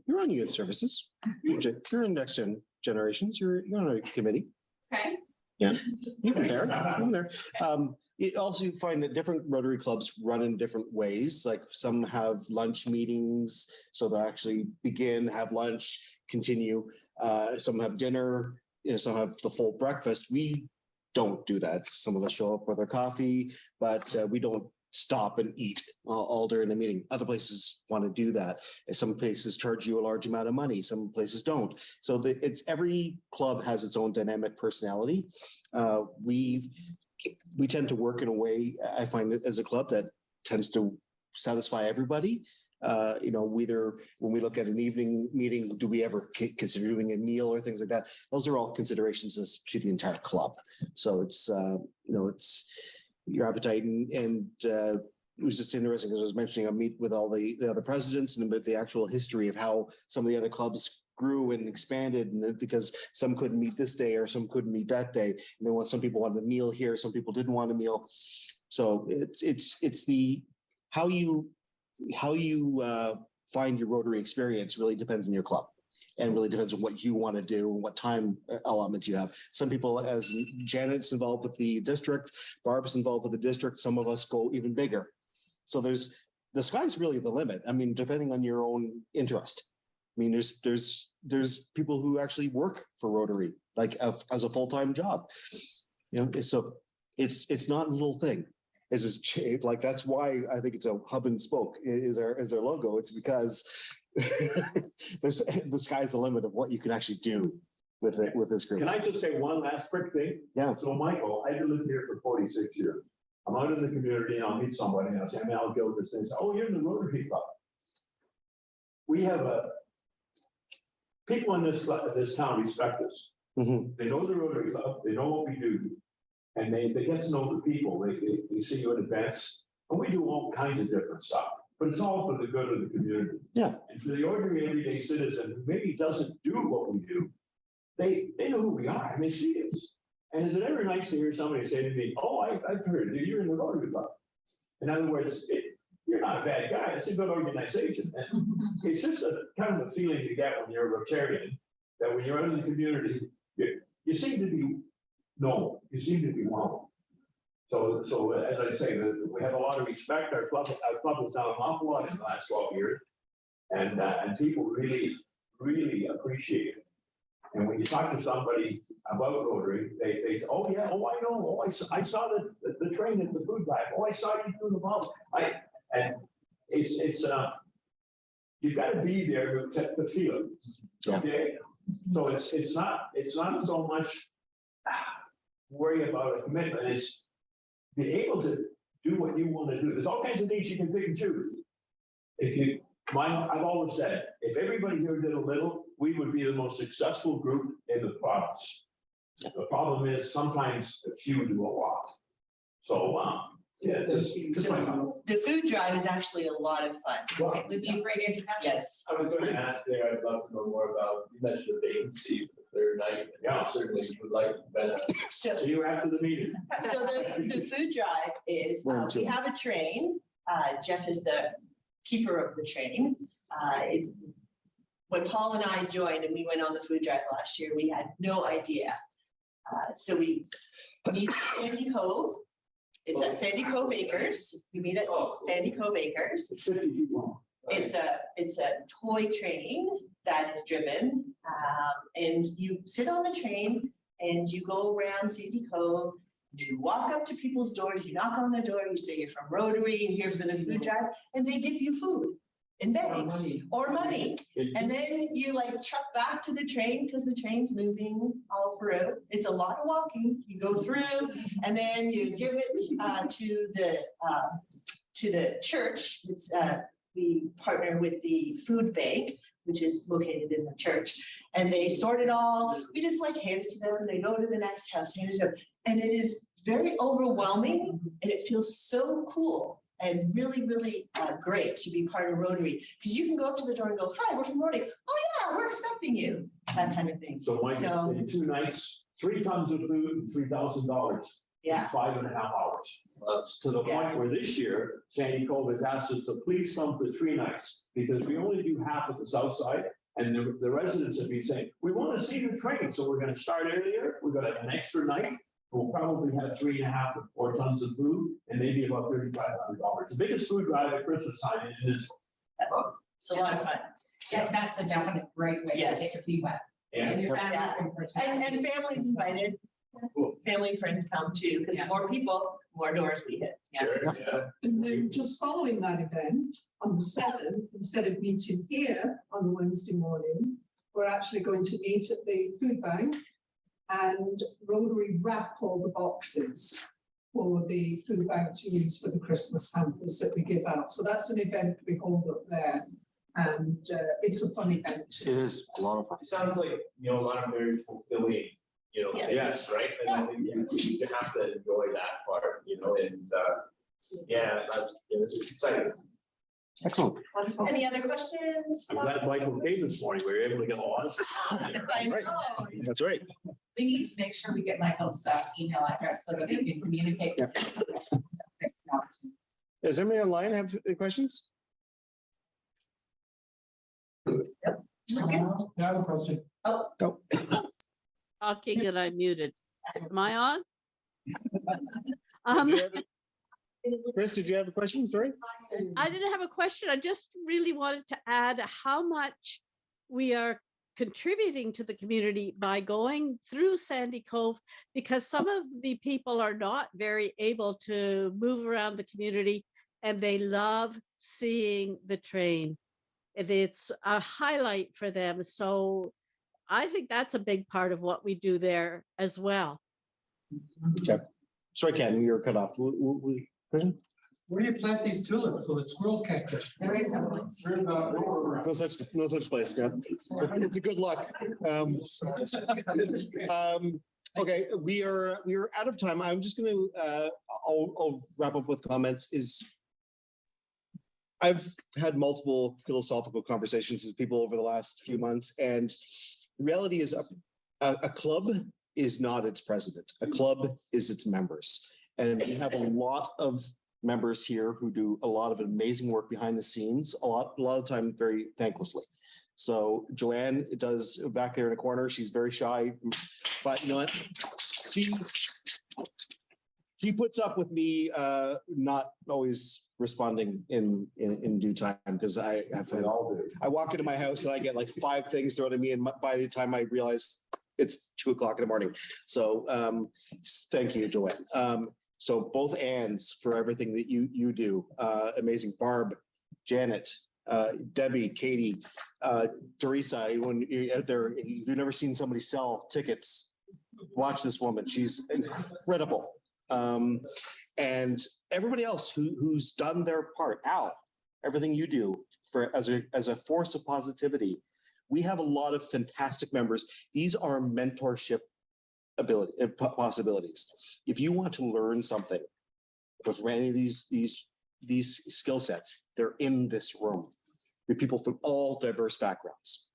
You're on youth services. You're in next generations. You're on a committee. Okay. Yeah, you can there. You can there. You also find that different Rotary clubs run in different ways. Like some have lunch meetings, so they'll actually begin, have lunch, continue. Some have dinner. Some have the full breakfast. We don't do that. Some of us show up with our coffee, but we don't stop and eat all during the meeting. Other places want to do that. Some places charge you a large amount of money. Some places don't. So every club has its own dynamic personality. We tend to work in a way, I find, as a club that tends to satisfy everybody. Whether when we look at an evening meeting, do we ever consider doing a meal or things like that? Those are all considerations as to the entire club. So it's your appetite, and it was just interesting because I was mentioning I meet with all the other presidents and the actual history of how some of the other clubs grew and expanded, and because some couldn't meet this day or some couldn't meet that day, and then some people wanted a meal here, some people didn't want a meal. So it's the how you find your Rotary experience really depends on your club, and really depends on what you want to do and what time allotments you have. Some people, as Janet's involved with the district, Barb's involved with the district, some of us go even bigger. So the sky's really the limit. I mean, depending on your own interest. I mean, there's people who actually work for Rotary, like as a full-time job. So it's not a little thing. Like that's why I think it's a hub and spoke is our logo. It's because the sky's the limit of what you can actually do with this group. Can I just say one last quick thing? Yeah. So Michael, I've lived here for 46 years. I'm out in the community and I'll meet somebody and I'll say, I'll go to this and say, oh, you're in the Rotary Club. We have people in this town respect us. Mm-hmm. They know the Rotary Club, they know what we do. And they get to know the people. They see you in events, and we do all kinds of different stuff. but it's all for the good of the community. Yeah. And for the ordinary everyday citizen who maybe doesn't do what we do, they know who we are and they see us. And is it ever nice to hear somebody say to me, oh, I've heard that you're in the Rotary Club? In other words, you're not a bad guy. It's a good organization. And it's just a kind of a feeling you get when you're a Rotarian, that when you're out in the community, you seem to be normal. You seem to be normal. So as I say, we have a lot of respect. Our club has done an awful lot in the last 12 years. And people really, really appreciate it. And when you talk to somebody about Rotary, they say, oh yeah, oh I know, oh I saw the train at the food drive, oh I saw you doing the ball. And it's you've got to be there to feel it. Okay, so it's not so much worry about a commitment. It's be able to do what you want to do. There's all kinds of things you can pick and choose. I've always said, if everybody here did a little, we would be the most successful group in the province. The problem is sometimes a few do a lot. So, yeah, just my comment. The food drive is actually a lot of fun. Well, It would be a great introduction. Yes. I was going to ask there, I'd love to know more about, you mentioned the vacancy for the third night. Yeah. Certainly would like better. So, See you after the meeting. so the food drive is, we have a train. Jeff is the keeper of the train. When Paul and I joined and we went on the food drive last year, we had no idea. So we meet at Sandy Cove. It's at Sandy Cove Acres. We meet at Sandy Cove Acres. It's 50 feet long. It's a toy train that is driven, and you sit on the train and you go around Sandy Cove. You walk up to people's doors, you knock on their door, you say you're from Rotary, you're here for the food drive, and they give you food in bags or money. And then you like chuck back to the train because the train's moving all through. It's a lot of walking. You go through and then you give it to the church. It's we partner with the food bank, which is located in the church, and they sort it all. We just like hand it to them and they go to the next house, hand it to them. And it is very overwhelming and it feels so cool. And really, really great to be part of Rotary, because you can go up to the door and go, hi, we're from Rotary. Oh yeah, we're expecting you, that kind of thing. So Mike, in 2 nights, 3 tons of food and $3,000. Yeah. 5.5 hours. To the point where this year, Sandy Cove has asked us to please come for 3 nights, because we only do half at the south side. And the residents have been saying, we want to see the train. So we're going to start earlier. We've got an extra night. We'll probably have 3.5 or 4 tons of food and maybe about $3,500. The biggest food drive at Christmas time in this. It's a lot of fun. Yeah, that's a definite great way to Yes. get your feet wet. Yeah. And your family Yeah. can participate. And families invited. Family and friends come too, because the more people, more doors we hit. Yeah. Sure, yeah. And then just following that event, on the 7th, instead of meeting here on the Wednesday morning, we're actually going to meet at the food bank and Rotary wrap all the boxes for the food bank to use for the Christmas hampers that we give out. So that's an event we hold up there. And it's a fun event. It is a lot of fun. It sounds like, a lot of very fulfilling, Yes. things, right? And I think you have to enjoy that part, and it's exciting. Excellent. Any other questions? I'm glad Michael came this morning. We were able to get a lot. I know. That's right. We need to make sure we get Michael's email address so that we can communicate. Yeah. Does anybody online have any questions? Okay. I have a question. Oh, No. Talking and I'm muted. Am I on? Chris, did you have a question? Sorry. I didn't have a question. I just really wanted to add how much we are contributing to the community by going through Sandy Cove, because some of the people are not very able to move around the community and they love seeing the train. It's a highlight for them. So I think that's a big part of what we do there as well. Okay. Sorry, Ken, you were cut off. Question? Where do you plant these tulips so that squirrels can't catch? There is no place. No such place. Yeah. It's a good luck. Okay, we are out of time. I'm just going to I'll wrap up with comments. I've had multiple philosophical conversations with people over the last few months, and the reality is a club is not its president. A club is its members. And we have a lot of members here who do a lot of amazing work behind the scenes, a lot of time very thanklessly. So Joanne does back there in the corner. She's very shy, but you know what? She puts up with me not always responding in due time, because I walk into my house and I get like 5 things thrown at me, and by the time I realize it's 2 o'clock in the morning. So thank you, Joanne. So both Anns for everything that you do. Amazing. Barb, Janet, Debbie, Katie, Teresa, when you're out there, you've never seen somebody sell tickets, watch this woman. She's incredible. And everybody else who's done their part. Al, everything you do as a force of positivity. We have a lot of fantastic members. These are mentorship possibilities. If you want to learn something with any of these skill sets, they're in this room. We're people from all diverse backgrounds.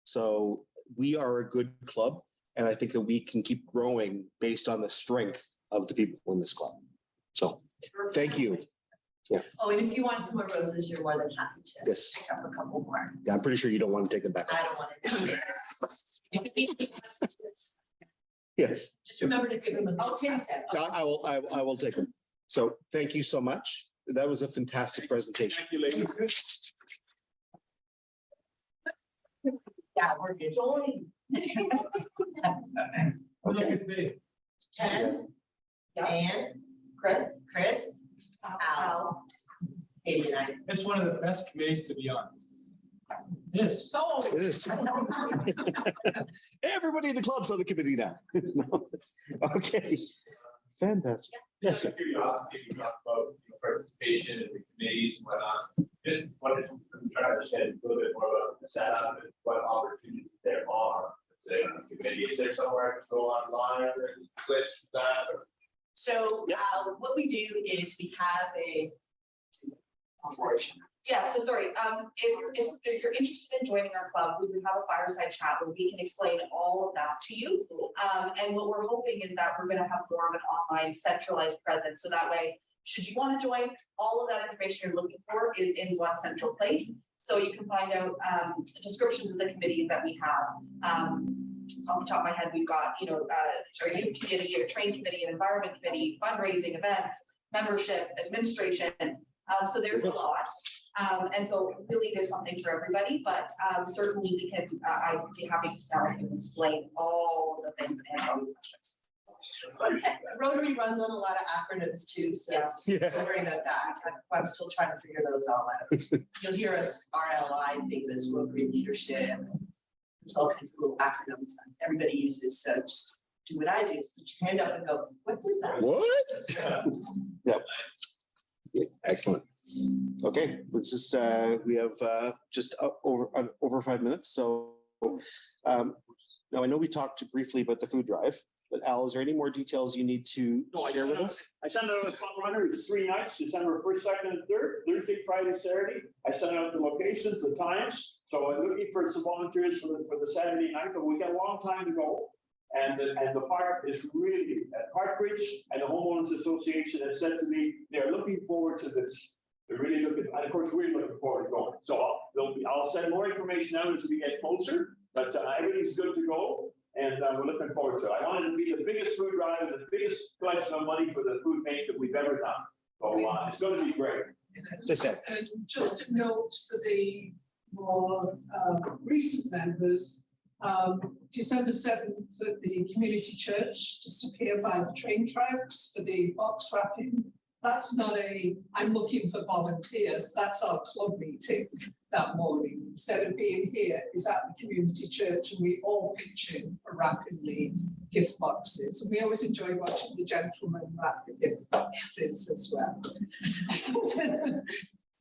So we are a good club, and I think that we can keep growing based on the strength of the people in this club. So thank you. Yeah. Oh, and if you want some more roses, you're more than happy to. Yes. Pick up a couple more. Yeah, I'm pretty sure you don't want to take them back. I don't want it. Yes. Just remember to give them a. Oh, Tim said. I will take them. So thank you so much. That was a fantastic presentation. Thank you, ladies. Yeah, we're good. Ken, Ann, Chris, Al, Katie, and I. It's one of the best committees to be on. Yes. So. It is. Everybody in the club's on the committee now. Okay. Fantastic. Yes, sir. Curiosity, you talked about participation in the committees and whatnot. Just wanted to try to understand a little bit more about the setup and what opportunities there are. Say on the committee, is there somewhere to go online or list that? So what we do is we have a. Yeah, so sorry, if you're interested in joining our club, we would have a fireside chat where we can explain all of that to you. And what we're hoping is that we're gonna have more of an online centralized presence, so that way, should you want to join, all of that information you're looking for is in one central place. So you can find out descriptions of the committees that we have. Off the top of my head, we've got, our youth committee, our train committee, an environment committee, fundraising, events, membership, administration. So there's a lot. And so really there's something for everybody, but certainly we can, I'd be happy to start and explain all of the things and answer all your questions. Rotary runs on a lot of acronyms too, so don't worry about that. I'm still trying to figure those all out. You'll hear us RLI things as Rotary leadership. There's all kinds of little acronyms that everybody uses, so just do what I do, is put your hand up and go, what does that mean? What? Yep. Yeah, excellent. Okay, let's just we have just over 5 minutes. So now I know we talked briefly about the food drive, but Al, is there any more details you need to share with us? I sent out a fun runner. It's 3 nights, December 1st, 2nd, and 3rd, Thursday, Friday, Saturday. I sent out the locations, the times. So I'm looking for some volunteers for the Saturday night, but we got a long time to go. And the park is really, at Parkbridge and the Homeowners Association have said to me, they're looking forward to this. They're really looking, and of course, we're looking forward to going. So I'll send more information out as we get closer, but everything's good to go. And we're looking forward to it. I want it to be the biggest food drive and the biggest collection of money for the food bank that we've ever done. So it's going to be great. Just a note for the more recent members, December 7th at the community church, just appear by the train tracks for the box wrapping. That's not I'm looking for volunteers. That's our club meeting that morning. Instead of being here, is at the community church, and we all pitch in for wrapping the gift boxes. And we always enjoy watching the gentlemen wrap the gift boxes as well.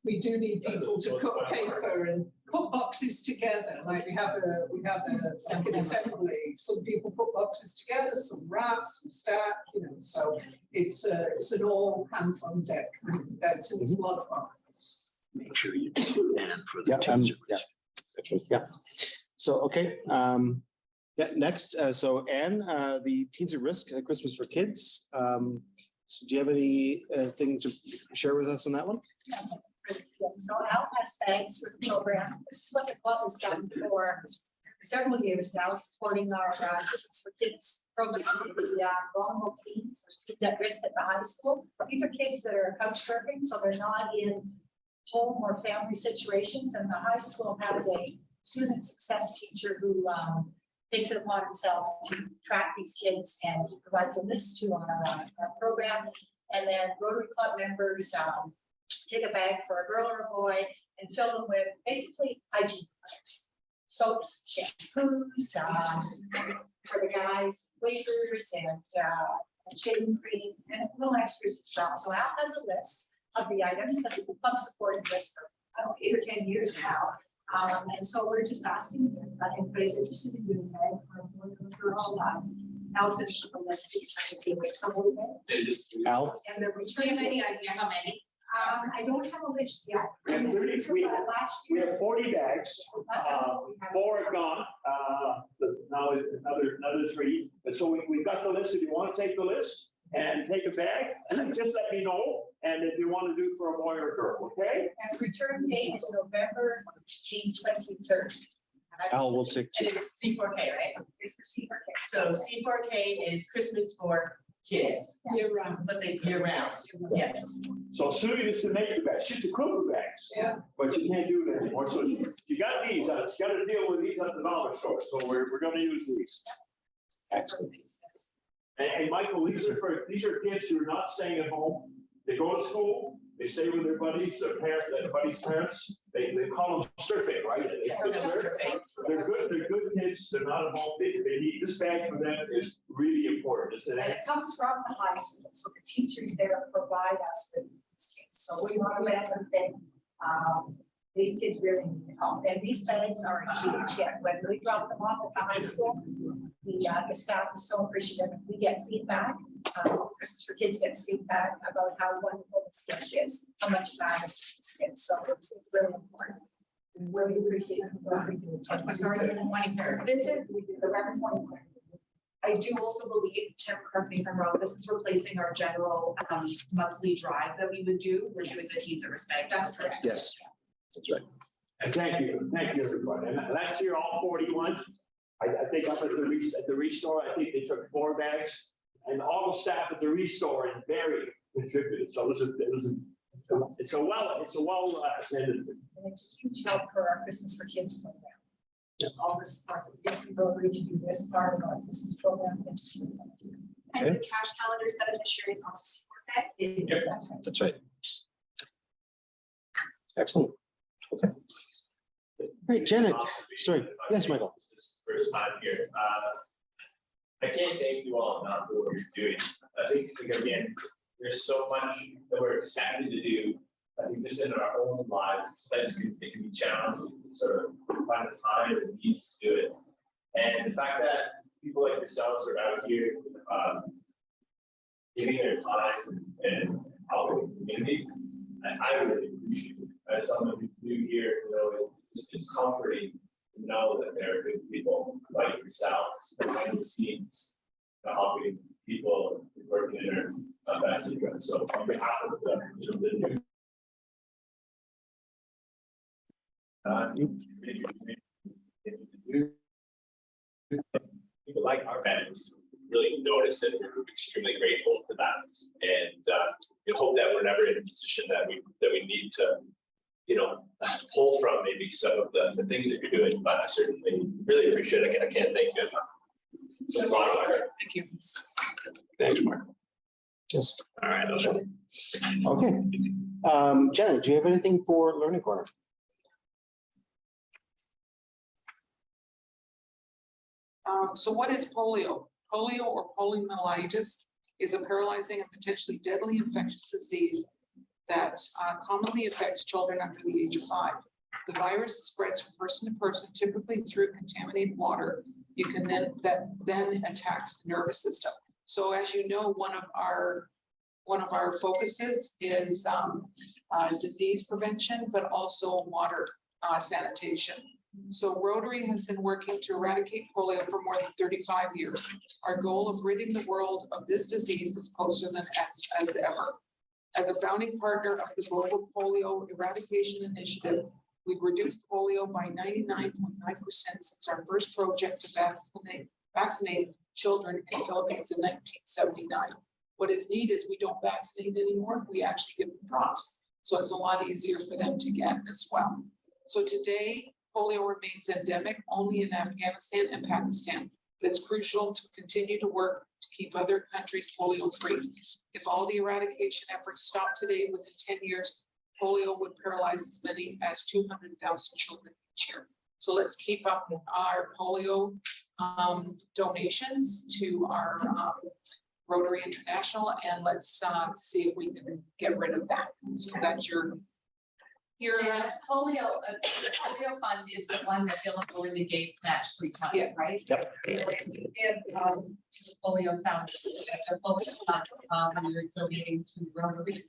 We do need people to cut paper and put boxes together. Like we have a second assembly. Some people put boxes together, some wrap, some stack, so it's an all hands on deck event. It's a lot of fun. Make sure you do that for the Yeah, teacher. yeah. So, okay, yeah, next, so Anne, the Teens at Risk, Christmas for Kids. So do you have any thing to share with us on that one? So Al has bags for the program. This is what the club has done for several years now, supporting our Christmas for Kids program for the vulnerable teens, teens at risk at the high school. These are kids that are couch surfing, so they're not in home or family situations, and the high school has a student success teacher who takes it upon himself to track these kids, and he provides a list to our program. And then Rotary Club members take a bag for a girl or a boy and fill them with basically hygiene products, soaps, shampoos, for the guys, razors and shaving cream and little extras as well. So Al has a list of the items that the club supported this for, I don't know, 8 or 10 years now. And so we're just asking if anybody's interested in doing that for a boy or a girl. Al's been on the list. Al? And the Do you have any idea how many? I don't have a list yet. We have 30, Last we year. have 40 bags, 4 are gone, now another 3. And so we've got the list. If you want to take the list and take a bag, just let me know. And if you want to do for a boy or a girl, okay? And return date is November 23rd. Al will take And two. it's C4K, right? It's for C4K. So C4K is Christmas for kids, Year round. but they year round, yes. So Sue used to make the bags. She used to cook the bags. Yeah. But you can't do it anymore. So you got these, you got to deal with these at the dollar store. So we're going to use these. Excellent. And Michael, these are kids who are not staying at home. They go to school, they stay with their buddies, their buddies' parents. They call them surfing, right? They surf. They're good kids. They're not at home. They need, this bag for them is really important, isn't And it? it comes from the high school, so the teachers there provide us with these kids. So we want to let them think, these kids really need help. And these bags are a huge hit. When we drop them off at the high school, the staff is so appreciative. We get feedback. Christmas for Kids gets feedback about how wonderful this gift is, how much it matters to these kids. So it's really important. We really appreciate it. I'm sorry, 23rd. This is November 23rd. I do also believe, Tim, correct me if I'm wrong, this is replacing our general monthly drive that we would do. We're doing the Teens at Risk. That's correct. Yes, that's right. And thank you, everybody. And last year, all 41, I think up at the restore, I think they took 4 bags. And all the staff at the restore in Barrie contributed. So it's a well attended. And it's a huge help for our Christmas for Kids program. All this part, Rotary to do this part of our Christmas program. And the cash calendars beneficiaries also support that. Yes, that's right. That's right. Excellent. Okay. Great, Janet. Sorry. Yes, Michael. This is the first time here. I can't thank you all enough for what you're doing. I think, again, there's so much that we're expected to do. I think just in our own lives, it can be challenging to sort of find the time and needs to do it. And the fact that people like yourselves are out here, giving their time and helping the community, I really appreciate it. As someone who's new here, it's comforting to know that there are good people like yourselves behind the scenes helping people working in their best interest. So on behalf of the new people like our members really notice it. We're extremely grateful for that, and we hope that we're never in a position that we need to, pull from maybe some of the things that you're doing. But I certainly really appreciate it. I can't thank you enough. It's a lot of work. Thank you. Thanks, Mark. Yes. All right. Okay. Janet, do you have anything for Learning Corner? So what is polio? Polio or poliomyelitis is a paralyzing and potentially deadly infectious disease that commonly affects children under the age of 5. The virus spreads from person to person, typically through contaminated water. That then attacks the nervous system. So as you know, one of our one of our focuses is disease prevention, but also water sanitation. So Rotary has been working to eradicate polio for more than 35 years. Our goal of ridding the world of this disease is closer than as ever. As a founding partner of the Global Polio Eradication Initiative, we've reduced polio by 99.9% since our first project to vaccinate children in the Philippines in 1979. What is neat is we don't vaccinate anymore. We actually give them drops. So it's a lot easier for them to get as well. So today, polio remains endemic only in Afghanistan and Pakistan. But it's crucial to continue to work to keep other countries polio free. If all the eradication efforts stop today, within 10 years, polio would paralyze as many as 200,000 children each year. So let's keep up our polio donations to our Rotary International, and let's see if we can get rid of that. So that's your polio, the polio fund is the one that Bill and Melinda Gates matched 3 times, Yeah. right? Yep. If, to the polio foundation, the polio fund, when you're donating to Rotary,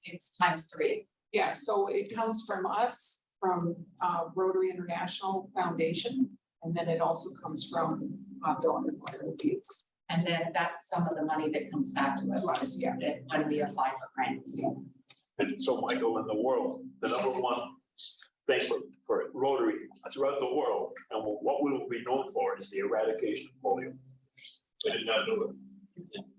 it's ×3. Yeah, so it comes from us, from Rotary International Foundation, and then it also comes from Bill and Melinda Gates. And then that's some of the money that comes back to us. To us, yeah. When we apply for grants. And so, Michael, in the world, the number one thing for Rotary throughout the world, and what we will be known for is the eradication of polio. We did not do it.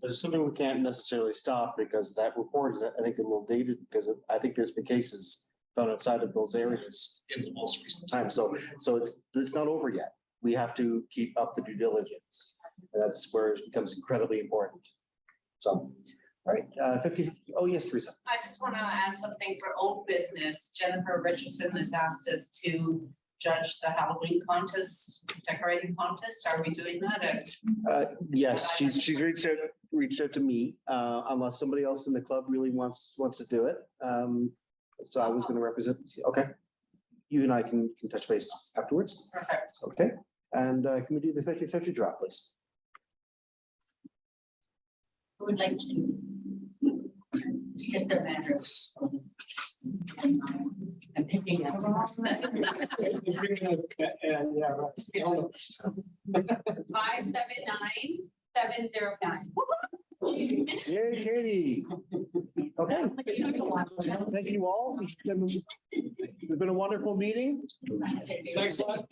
There's something we can't necessarily stop because that report is, I think, a little dated because I think there's been cases found outside of those areas in the most recent time. So it's not over yet. We have to keep up the due diligence. And that's where it becomes incredibly important. So, all right, 50, oh yes, Teresa. I just want to add something for old business. Jennifer Richardson has asked us to judge the Halloween contest, decorating contest. Are we doing that? Yes, she's reached out to me, unless somebody else in the club really wants to do it. So I was going to represent, okay. You and I can touch base afterwards. Perfect. Okay, and can we do the 50-50 draw, please? Who would like to do? It's just a matter of. I'm picking up. 579-709. Yay, Katie. Okay. Thank you all. It's been a wonderful meeting. Thanks a lot.